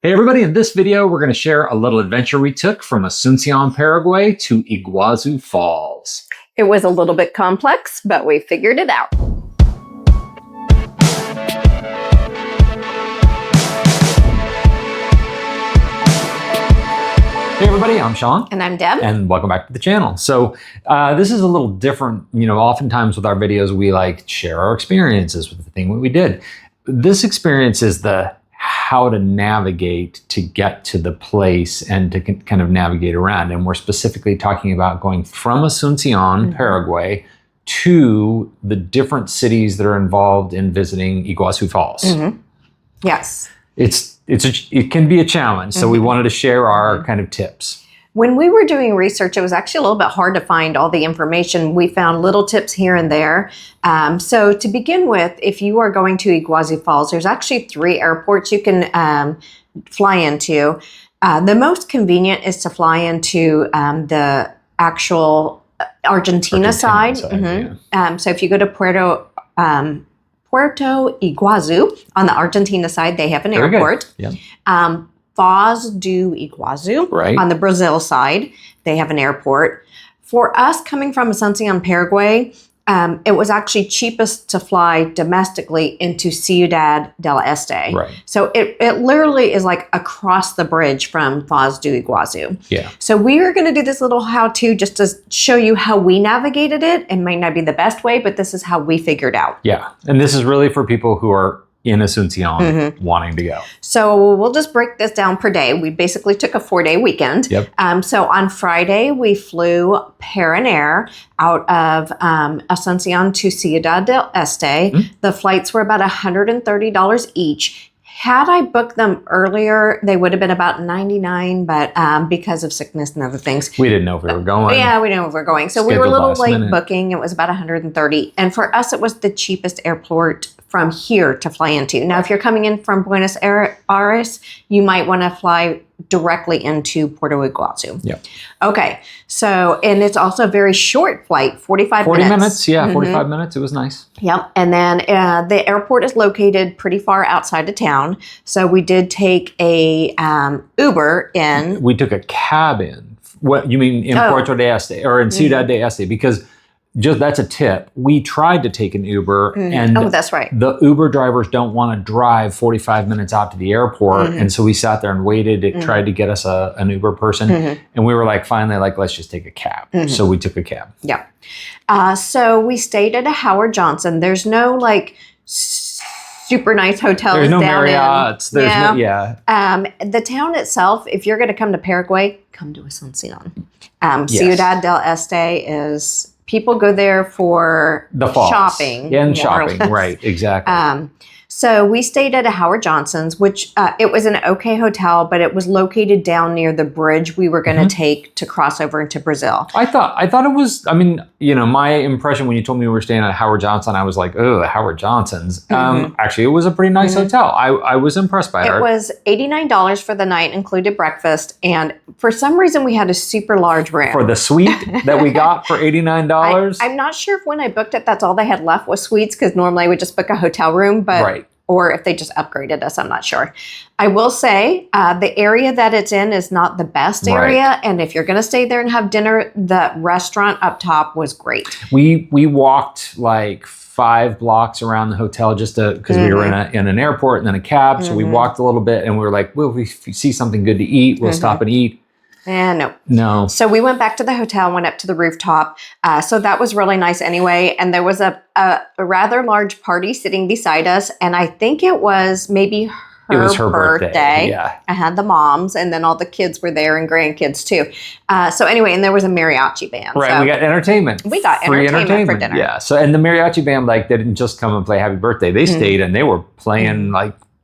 Hey everybody, in this video we're going to share a little adventure we took from Asunción, Paraguay to Iguazu Falls. It was a little bit complex, but we figured it out. Hey everybody, I'm Sean. And I'm Deb. And welcome back to the channel. So this is a little different. Oftentimes with our videos we share our experiences with the thing that we did. This experience is the how to navigate to get to the place and to kind of navigate around. And we're specifically talking about going from Asunción, Paraguay, to the different cities that are involved in visiting Iguazu Falls. Yes. It can be a challenge. So we wanted to share our kind of tips. When we were doing research, it was actually a little bit hard to find all the information. We found little tips here and there. So to begin with, if you are going to Iguazu Falls, there's actually 3 airports you can fly into. The most convenient is to fly into the actual Argentina side. Yeah. So if you go to Puerto Iguazu on the Argentina side, they have an Very airport. Good. Yeah. Foz do Iguazu Right. on the Brazil side, they have an airport. For us coming from Asunción, Paraguay, it was actually cheapest to fly domestically into Ciudad de Este. Right. So it literally is like across the bridge from Foz do Iguazu. Yeah. So we are going to do this little how-to just to show you how we navigated it. It might not be the best way, but this is how we figured out. Yeah. And this is really for people who are in Asunción wanting to go. So we'll just break this down per day. We basically took a 4-day weekend. Yep. So on Friday, we flew Air out of Asunción to Ciudad de Este. The flights were about $130 each. Had I booked them earlier, they would have been about $99, but because of sickness and other things. We didn't know if we were going. Yeah, we didn't know if we were going. So we were a Scheduled little last late minute. booking. It was about $130. And for us, it was the cheapest airport from here to fly into. Now, if you're coming in from Buenos Aires, you might want to fly directly into Puerto Iguazu. Yeah. Okay. So, and it's also a very short flight, 45 minutes. 40 minutes. Yeah, 45 minutes. It was nice. Yep. And then the airport is located pretty far outside of town. So we did take a Uber in. We took a cab in. What you mean in Puerto Este or in Ciudad de Este? Because that's a tip. We tried to take an Uber and that's right. the Uber drivers don't want to drive 45 minutes out to the airport. And so we sat there and waited. It tried to get us an Uber person. And we were finally let's just take a cab. So we took a cab. Yeah. So we stayed at a Howard Johnson. There's no super nice hotels. There's no down Marriotts. The town itself, if you're going to come to Paraguay, come to Asunción. Yes. Ciudad del Este is, people go there for The falls. shopping. Yeah, and more or shopping. less. Right, exactly. So we stayed at a Howard Johnson's, which it was an okay hotel, but it was located down near the bridge we were going to take to cross over into Brazil. I thought it was, my impression when you told me we were staying at Howard Johnson, I was like, oh, Howard Johnson's. Actually, it was a pretty nice hotel. I was impressed by it. It was $89 for the night, included breakfast. And for some reason, we had a super large room. For the suite that we got for $89? I'm not sure if when I booked it, that's all they had left was suites, because normally I would just book a hotel room. But Right. Or if they just upgraded us, I'm not sure. I will say the area that it's in is not the best area. Right. And if you're going to stay there and have dinner, the restaurant up top was great. We walked 5 blocks around the hotel just because we were in an airport and then a cab. So we walked a little bit and we were like, well, if we see something good to eat, we'll stop and eat. No. So we went back to the hotel, went up to the rooftop. So that was really nice anyway. And there was a rather large party sitting beside us. And I think it was maybe her birthday. Yeah. I had the moms, and then all the kids were there and grandkids too. So anyway, and there was a mariachi band. Right. So We got entertainment. We got Free entertainment for dinner. Yeah. So, and the mariachi band, they didn't just come and play Happy Birthday. They stayed and they were playing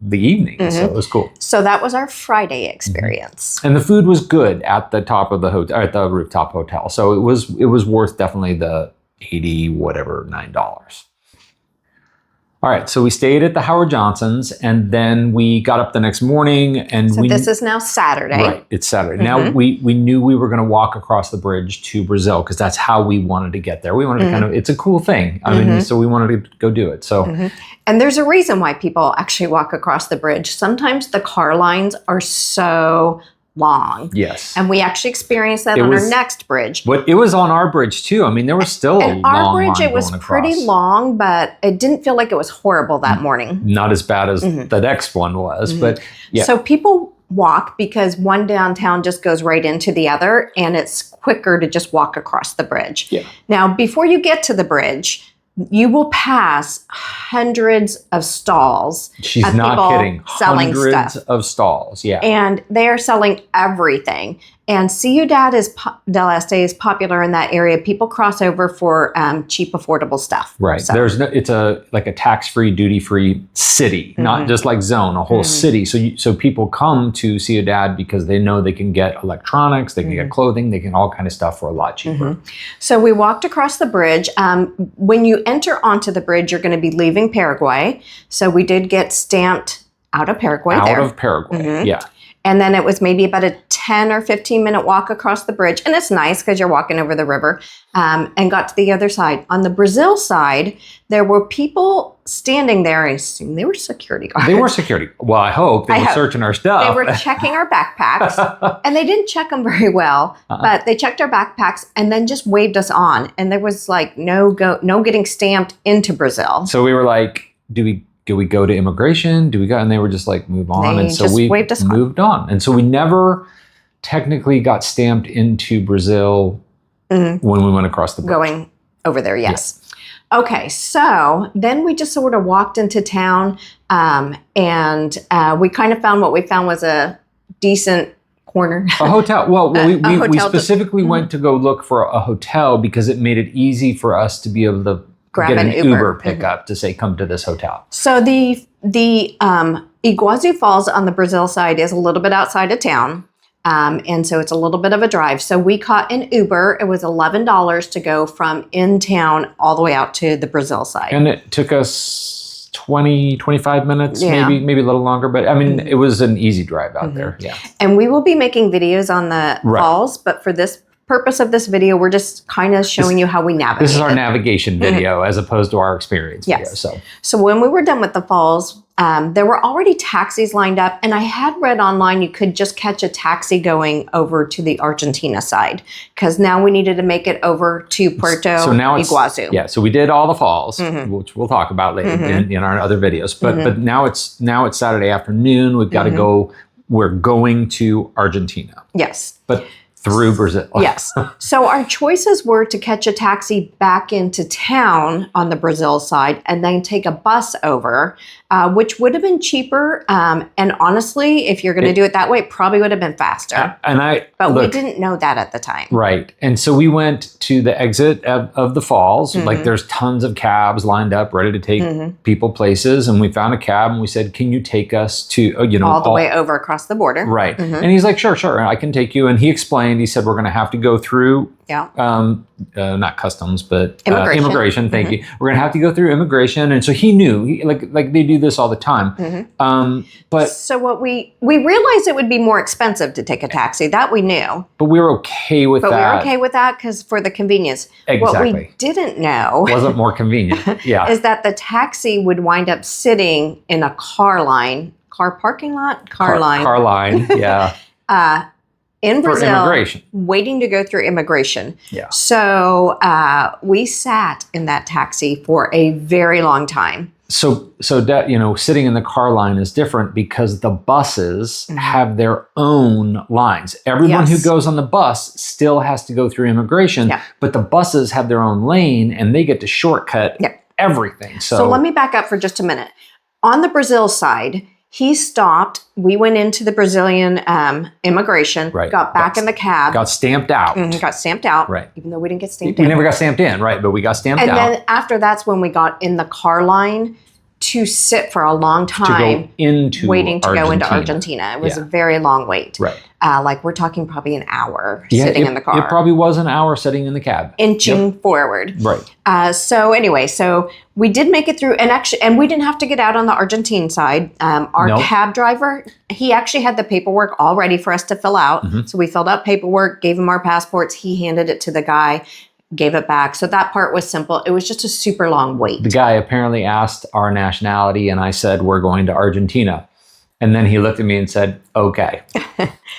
the evening. So it was cool. So that was our Friday experience. And the food was good at the top of the hotel, at the rooftop hotel. So it was worth definitely the $9. All right, so we stayed at the Howard Johnson's, and then we got up the next morning, and So this is now Saturday. Right, it's Saturday. Now we knew we were going to walk across the bridge to Brazil because that's how we wanted to get there. We wanted to kind of, it's a cool thing. I mean, so we wanted to go do it. So, and there's a reason why people actually walk across the bridge. Sometimes the car lines are so long. Yes. And we actually experienced that on our next bridge. But it was on our bridge too. I mean, there was still a long our bridge, line it was going pretty across. long, but it didn't feel like it was horrible that morning. Not as bad as the next one was, but yeah. So people walk because one downtown just goes right into the other, and it's quicker to just walk across the bridge. Yeah. Now, before you get to the bridge, you will pass hundreds of stalls. She's of not people kidding. selling Hundreds stuff. of stalls. Yeah. And they are selling everything. And Ciudad del Este is popular in that area. People cross over for cheap, affordable stuff. Right. So, There's no. It's like a tax-free, duty-free city, not just like zone, a whole city. So people come to Ciudad because they know they can get electronics, they can get clothing, they can all kind of stuff for a lot cheaper. So we walked across the bridge. When you enter onto the bridge, you're going to be leaving Paraguay. So we did get stamped out of Paraguay there. Out of Paraguay. Yeah. And then it was maybe about a 10 or 15 minute walk across the bridge. And it's nice because you're walking over the river, and got to the other side. On the Brazil side, there were people standing there. I assume they were security guards. They were security. Well, I hope they were searching our stuff. They were checking our backpacks, and they didn't check them very well, but they checked our backpacks and then just waved us on. And there was like no getting stamped into Brazil. So we were like, do we go to immigration? Do we go? And they were just like, move on. They And so just we waved us on. moved on. And so we never technically got stamped into Brazil when we went across the bridge. Going over there, yes. Okay, so then we just sort of walked into town, and we kind of found what we found was a decent corner. A hotel. Well, we hotel specifically went to go look for a hotel because it made it easy for us to be able to Grab get an an Uber. pickup to say, come to this hotel. So the Iguazu Falls on the Brazil side is a little bit outside of town. And so it's a little bit of a drive. So we caught an Uber. It was $11 to go from in town all the way out to the Brazil side. And it took us 20, 25 minutes, Yeah. maybe a little longer. But I mean, it was an easy drive out there. Yeah. And we will be making videos on the falls, but for this purpose of this video, we're just kind of showing you how we navigate. This is our navigation video as opposed to our experience video. Yes. So when we were done with the falls, there were already taxis lined up, and I had read online you could just catch a taxi going over to the Argentina side because now we needed to make it over to Puerto Iguazu. Yeah, so we did all the falls, which we'll talk about later in our other videos. But now it's Saturday afternoon. We've got to go. We're going to Argentina. Yes. But through Brazil. Yes. So our choices were to catch a taxi back into town on the Brazil side and then take a bus over, which would have been cheaper. And honestly, if you're going to do it that way, it probably would have been faster. But we didn't know that at the time. Right. And so we went to the exit of the falls. Like there's tons of cabs lined up, ready to take people places. And we found a cab and we said, can you take us to, all the way over across the border. Right. And he's like, sure, I can take you. And he explained, he said, we're going to have to go through, not customs, but immigration. Thank you. We're going to have to go through immigration. And so he knew, like they do this all the time. But so what we realized it would be more expensive to take a taxi. That we knew. But we were okay with that. But we were okay with that because for the convenience. Exactly. What we didn't know wasn't more convenient. Yeah. is that the taxi would wind up sitting in a car line, car line. Yeah. In Brazil, for immigration, waiting to go through immigration. Yeah. So we sat in that taxi for a very long time. So that, sitting in the car line is different because the buses have their own lines. Everyone who goes on the bus still has to go through immigration, but the buses have their own lane and they get to shortcut everything. So let me back up for just a minute. On the Brazil side, he stopped. We went into the Brazilian immigration, got back in the cab. Got stamped out. Got stamped out. Right. Even though we didn't get stamped in. We never got stamped in, right, but we got stamped out. And then after that's when we got in the car line to sit for a long To time go into waiting to Argentina. go into Argentina. It was Yeah. a very long wait. Right. Like we're talking probably an hour Yeah, sitting in the car. It probably was an hour sitting in the cab. Inching forward. Right. So anyway, so we did make it through, and we didn't have to get out on the Argentine side. Our Nope. cab driver, he actually had the paperwork all ready for us to fill out. So we filled out paperwork, gave him our passports. He handed it to the guy, gave it back. So that part was simple. It was just a super long wait. The guy apparently asked our nationality, and I said, we're going to Argentina. And then he looked at me and said, okay.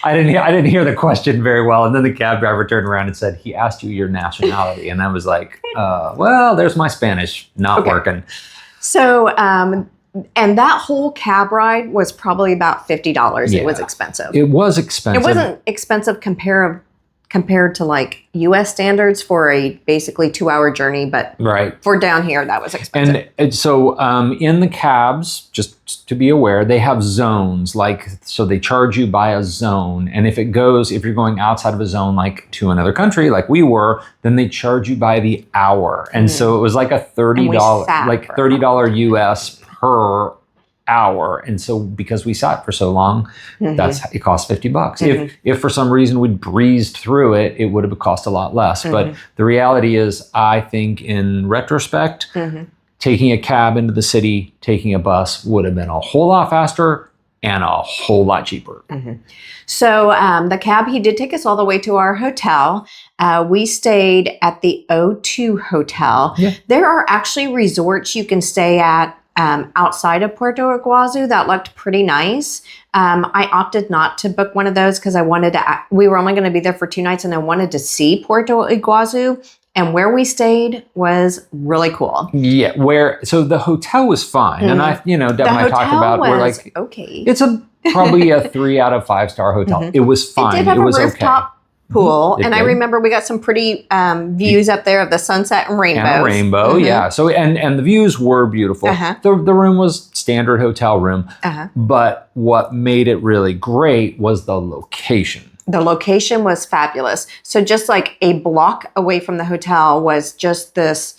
I didn't hear the question very well. And then the cab driver turned around and said, he asked you your nationality. And I was like, well, there's my Spanish not working. So, and that whole cab ride was probably about $50. Yeah. It was expensive. It was expensive. It wasn't expensive compared to like US standards for a basically 2-hour journey, but for down here, that was expensive. And so in the cabs, just to be aware, they have zones, so they charge you by a zone. And if you're going outside of a zone, like to another country, like we were, then they charge you by the hour. And so it was like a $30 US per hour. And so because we sat for so long, it cost $50. If for some reason we'd breezed through it, it would have cost a lot less. But the reality is, I think in retrospect, taking a cab into the city, taking a bus would have been a whole lot faster and a whole lot cheaper. So the cab, he did take us all the way to our hotel. We stayed at the O2 Hotel. Yeah. There are actually resorts you can stay at outside of Puerto Iguazu that looked pretty nice. I opted not to book one of those because we were only going to be there for 2 nights, and I wanted to see Puerto Iguazu. And where we stayed was really cool. Yeah, so the hotel was fine. And Deb and I talked about, we're like, okay. It's probably a 3 out of 5 star hotel. It was fine. It did have a was rooftop pool, It and I did. remember we got some pretty views up there of the sunset and rainbows. And a rainbow, yeah. So and the views were beautiful. The room was standard hotel room, but what made it really great was the location. The location was fabulous. So just like a block away from the hotel was just this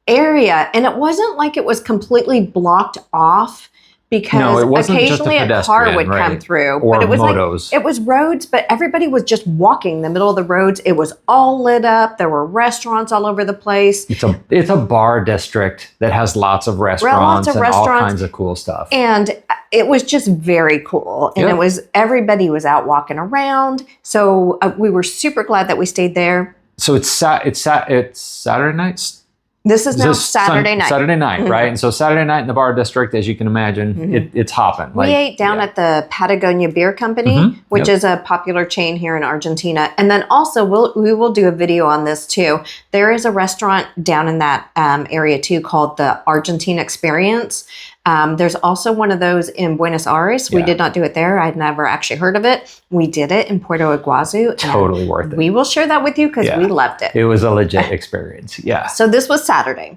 area, and it wasn't like it was completely blocked off. Because it wasn't occasionally just a car would come through, or but it was motos. It was roads, but everybody was just walking the middle of the roads. It was all lit up. There were restaurants all over the place. It's a bar district that has lots of restaurants and all kinds of cool stuff. And it was just very cool. And everybody was out walking around. So we were super glad that we stayed there. So it's Saturday nights. This is now Saturday night. Saturday night, right? And so Saturday night in the bar district, as you can imagine, it's hopping. We ate down at the Patagonia Beer Company, which is a popular chain here in Argentina. And then also, we will do a video on this too. There is a restaurant down in that area too called the Argentina Experience. There's also one of those in Buenos Aires. We did not do it there. I'd never actually heard of it. We did it in Puerto Iguazu. Totally worth it. We will share that with you because we loved it. It was a legit experience. Yeah. So this was Saturday.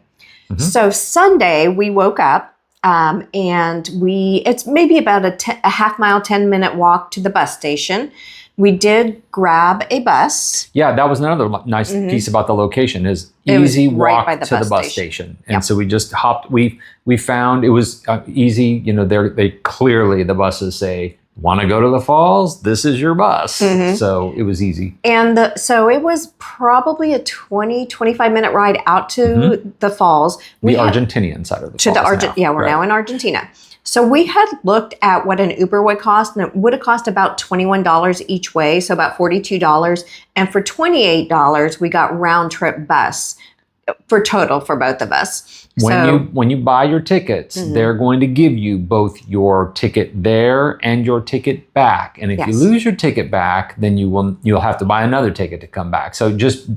So Sunday we woke up and it's maybe about a half mile, 10-minute walk to the bus station. We did grab a bus. Yeah, that was another nice piece about the location is easy walk right by to the bus station. And Yep. so we just hopped. We found it was easy. They clearly, the buses say, want to go to the falls? This is your bus. So it was easy. And so it was probably a 25-minute ride out to the falls. The Argentinian side of the falls. We're now in Argentina. So we had looked at what an Uber would cost, and it would have cost about $21 each way, so about $42. And for $28, we got round trip bus for total for both of us. When you buy your tickets, they're going to give you both your ticket there and your ticket back. And if you lose your ticket back, then you'll have to buy another ticket to come back. So just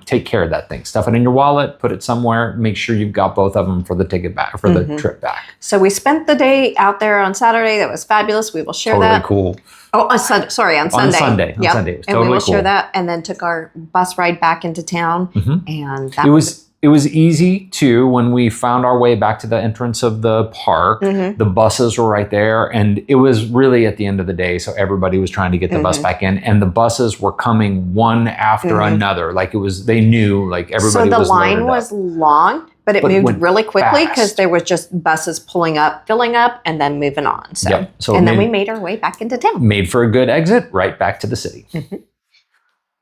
take care of that thing. Stuff it in your wallet, put it somewhere. Make sure you've got both of them for the ticket back for the trip back. So we spent the day out there on Saturday. That was fabulous. We will share that. Totally cool. Oh, on Sunday. On Sunday. It was totally and we will cool. share that, and then took our bus ride back into town. And that It was easy too when we found our way back to the entrance of the park. The buses were right there, and it was really at the end of the day, so everybody was trying to get the bus back in, and the buses were coming one after another. Like they knew, like everybody was loaded up. So the line was long, But it But moved went really quickly because fast. there was just buses pulling up, filling up, and then moving on. So, Yep. So and then we made our way back into town. made for a good exit, right back to the city.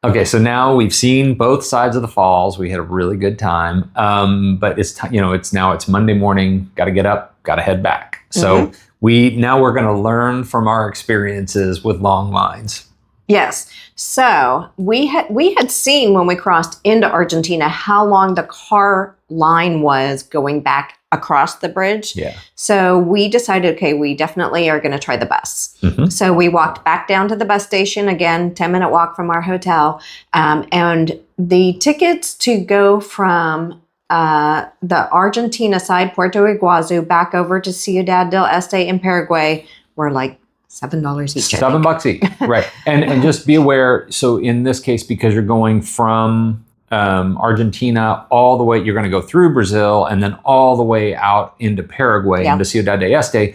Okay, so now we've seen both sides of the falls. We had a really good time, but it's Monday morning. Got to get up, got to head back. So we're going to learn from our experiences with long lines. Yes. So we had seen when we crossed into Argentina how long the car line was going back across the bridge. Yeah. So we decided, okay, we definitely are going to try the bus. So we walked back down to the bus station, again, 10-minute walk from our hotel. And the tickets to go from the Argentina side, Puerto Iguazu, back over to Ciudad del Este in Paraguay were like $7 each. $7 each, right? And just be aware. So in this case, because you're going from Argentina all the way, you're going to go through Brazil and then all the way out into Paraguay, into Ciudad de Este.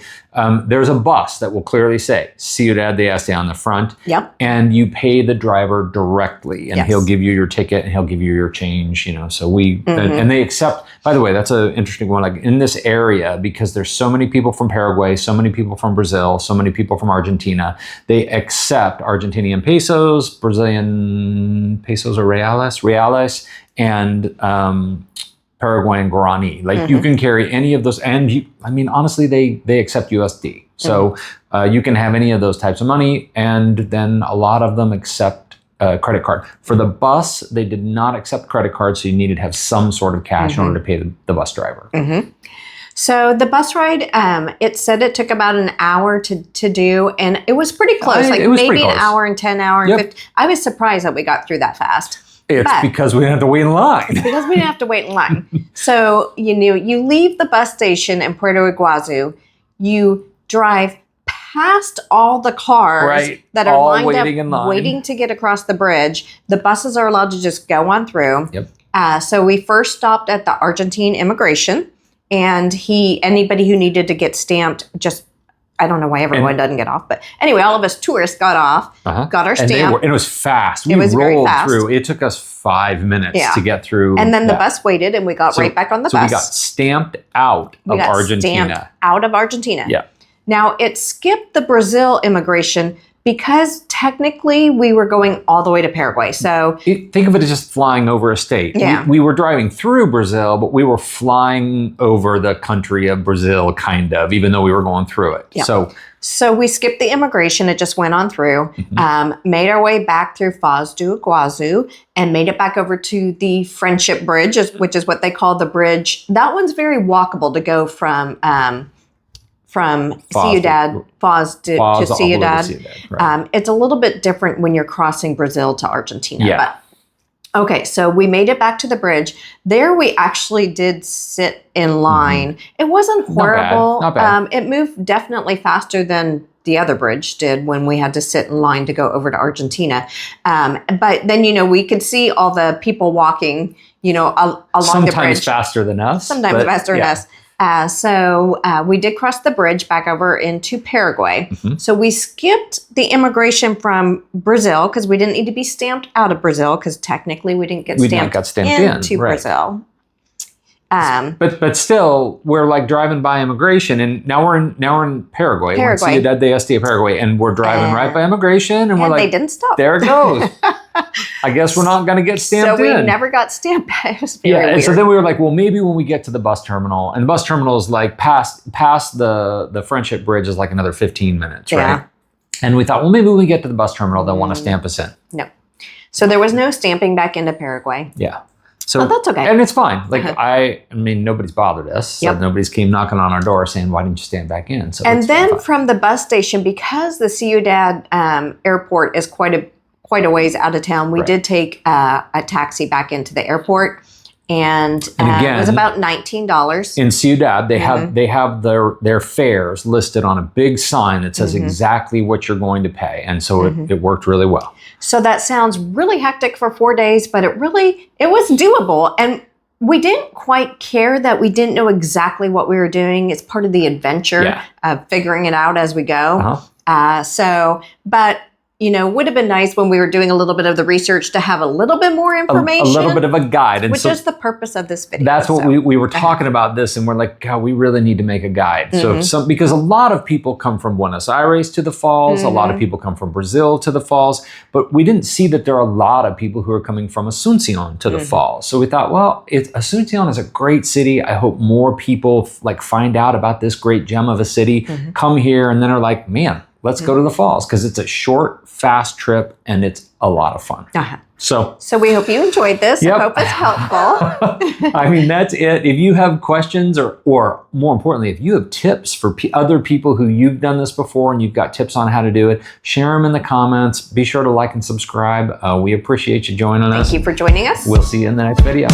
There's a bus that will clearly say Ciudad de Este on the front. Yep. And you pay the driver directly, and he'll give you your ticket and he'll give you your change. So and they accept. By the way, that's an interesting one. Like in this area, because there's so many people from Paraguay, so many people from Brazil, so many people from Argentina, they accept Argentinian pesos, Brazilian pesos or reales, and Paraguayan guarani. Like you can carry any of those, and honestly, they accept USD. So you can have any of those types of money, and then a lot of them accept credit card. For the bus, they did not accept credit cards, so you needed to have some sort of cash in order to pay the bus driver. So the bus ride, it said it took about an hour to do, and it was pretty close. Like maybe an hour and 10 hours. Yep. I was surprised that we got through that fast. It's because we didn't have to wait in line. Because we didn't have to wait in line. So, you leave the bus station in Puerto Iguazu, you drive past all the cars that are all lined waiting up, in line. waiting to get across the bridge. The buses are allowed to just go on through. Yep. So we first stopped at the Argentine immigration, and anybody who needed to get stamped I don't know why everyone doesn't get off, but anyway, all of us tourists got off, got our stamp. And it was fast. We was very rolled fast. through. It took us 5 minutes to get through. And then the bus waited, and we got right back on the bus. So we got stamped out of Argentina. Stamped out of Argentina. Yeah. Now, it skipped the Brazil immigration because technically we were going all the way to Paraguay. So think of it as just flying over a state. Yeah. We were driving through Brazil, but we were flying over the country of Brazil, kind of, even though we were going through it. Yeah. So we skipped the immigration. It just went on through, made our way back through Foz do Iguazu, and made it back over to the Friendship Bridge, which is what they call the bridge. That one's very walkable to go from Foz to Ciudad. Right. It's a little bit different when you're crossing Brazil to Argentina. Yeah. But, okay, so we made it back to the bridge. There we actually did sit in line. It wasn't horrible. Not bad. It moved definitely faster than the other bridge did when we had to sit in line to go over to Argentina. But then, we could see all the people walking, along the bridge. Sometimes faster than us. Sometimes faster than us. So we did cross the bridge back over into Paraguay. So we skipped the immigration from Brazil because we didn't need to be stamped out of Brazil because technically we didn't get stamped into Brazil. But still, we're like driving by immigration, and now we're in Paraguay. We're in Ciudad de Este, Paraguay, and we're driving right by immigration, and we're like, they didn't stop. There it goes. I guess we're not going to get stamped in. So we never got stamped. It was very weird. And so then we were like, well, maybe when we get to the bus terminal, and the bus terminal is like past the Friendship Bridge is like another 15 minutes, right? And we thought, well, maybe when we get to the bus terminal, they'll want to stamp us in. No. So there was no stamping back into Paraguay. Yeah. So that's okay. And it's fine. Like nobody's bothered us. So nobody's came knocking on our door saying, why didn't you stand back in? So and then from the bus station, because the Ciudad airport is quite a ways out of town, we did take a taxi back into the airport. And again, it was about $19. In Ciudad, they have their fares listed on a big sign that says exactly what you're going to pay. And so it worked really well. So that sounds really hectic for 4 days, but it was doable. And we didn't quite care that we didn't know exactly what we were doing. It's part of the adventure of figuring it out as we go. Uh-huh. But would have been nice when we were doing a little bit of the research to have a little bit more information. A little bit of a guide. And which is the purpose of this video. That's what we were talking about this, and we're like, God, we really need to make a guide. So because a lot of people come from Buenos Aires to the falls, a lot of people come from Brazil to the falls, but we didn't see that there are a lot of people who are coming from Asunción to the falls. So we thought, well, Asunción is a great city. I hope more people find out about this great gem of a city, come here, and then are like, man, let's go to the falls, because it's a short, fast trip and it's a lot of fun. So we hope you enjoyed this. I hope it's helpful. I mean, that's it. If you have questions or more importantly, if you have tips for other people who you've done this before and you've got tips on how to do it, share them in the comments. Be sure to like and subscribe. We appreciate you joining us. Thank you for joining us. We'll see you in the next video.